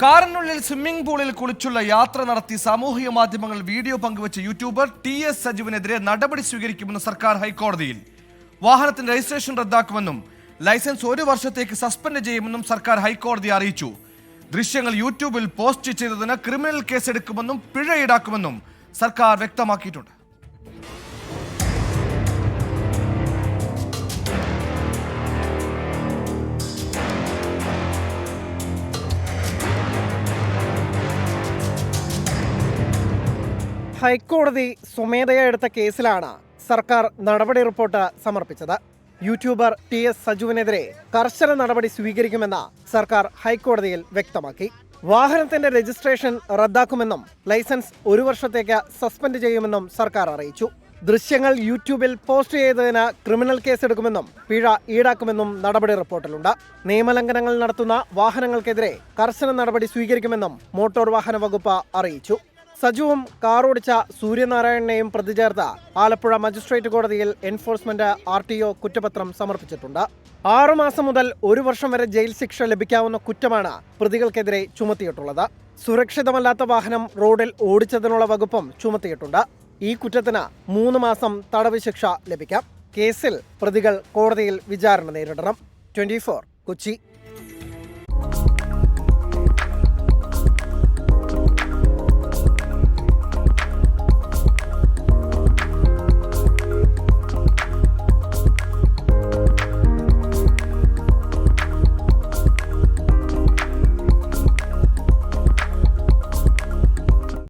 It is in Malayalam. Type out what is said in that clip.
കാറിനുള്ളിൽ സ്വിമ്മിംഗ് പൂളിൽ കുളിച്ചുള്ള യാത്ര നടത്തി സാമൂഹിക മാധ്യമങ്ങൾ വീഡിയോ പങ്കുവച്ച യൂട്യൂബർ ടി.എസ്. സജുവിനെതിരെ നടപടി സ്വീകരിക്കുമെന്ന് സർക്കാർ ഹൈക്കോടതിയിൽ. വാഹനത്തിന്റെ രജിസ്ട്രേഷൻ റദ്ദാക്കുമെന്നും ലൈസൻസ് 1 വർഷത്തേക്ക് സസ്പെൻഡ് ചെയ്യുമെന്നും സർക്കാർ ഹൈക്കോടതിയെ അറിയിച്ചു. ദൃശ്യങ്ങൾ യൂട്യൂബിൽ പോസ്റ്റ് ചെയ്തതിന് ക്രിമിനൽ കേസെടുക്കുമെന്നും പിഴ ഈടാക്കുമെന്നും സർക്കാർ വ്യക്തമാക്കിയിട്ടുണ്ട്. ഹൈക്കോടതി സ്വമേധയാ എടുത്ത കേസിലാണ് സർക്കാർ നടപടി റിപ്പോർട്ട് സമർപ്പിച്ചത്. YouTuber TS. സജുവിനെതിരെ കർശന നടപടി സ്വീകരിക്കുമെന്ന് സർക്കാർ ഹൈക്കോടതിയിൽ വ്യക്തമാക്കി. വാഹനത്തിന്റെ രജിസ്ട്രേഷൻ റദ്ദാക്കുമെന്നും ലൈസൻസ് 1 വർഷത്തേക്ക് സസ്പെൻഡ് ചെയ്യുമെന്നും സർക്കാർ അറിയിച്ചു. ദൃശ്യങ്ങൾ യൂട്യൂബിൽ പോസ്റ്റ് ചെയ്തതിന് ക്രിമിനൽ കേസെടുക്കുമെന്നും പിഴ ഈടാക്കുമെന്നും നടപടി റിപ്പോർട്ടിലുണ്ട്. നിയമലംഘനങ്ങൾ നടത്തുന്ന വാഹനങ്ങൾക്കെതിരെ കർശന നടപടി സ്വീകരിക്കുമെന്നും മോട്ടോർ വാഹന വകുപ്പ് അറിയിച്ചു. സജുവും കാറോടിച്ച സൂര്യനാരായണനെയും പ്രതി ചേർത്ത് ആലപ്പുഴ മജിസ്ട്രേറ്റ് കോടതിയിൽ എൻഫോഴ്സ്മെന്റ് RTO കുറ്റപത്രം സമർപ്പിച്ചിട്ടുണ്ട്. 6 മാസം മുതൽ 1 വർഷം വരെ ജയിൽ ശിക്ഷ ലഭിക്കാവുന്ന കുറ്റമാണ് പ്രതികൾക്കെതിരെ ചുമത്തിയിട്ടുള്ളത്. സുരക്ഷിതമല്ലാത്ത വാഹനം റോഡിൽ ഓടിച്ചതിനുള്ള വകുപ്പും ചുമത്തിയിട്ടുണ്ട്. ഈ കുറ്റത്തിന് 3 മാസം തടവ് ശിക്ഷ ലഭിക്കാം. കേസിൽ പ്രതികൾ കോടതിയിൽ വിചാരണ നേരിടണം. 24 കൊച്ചി.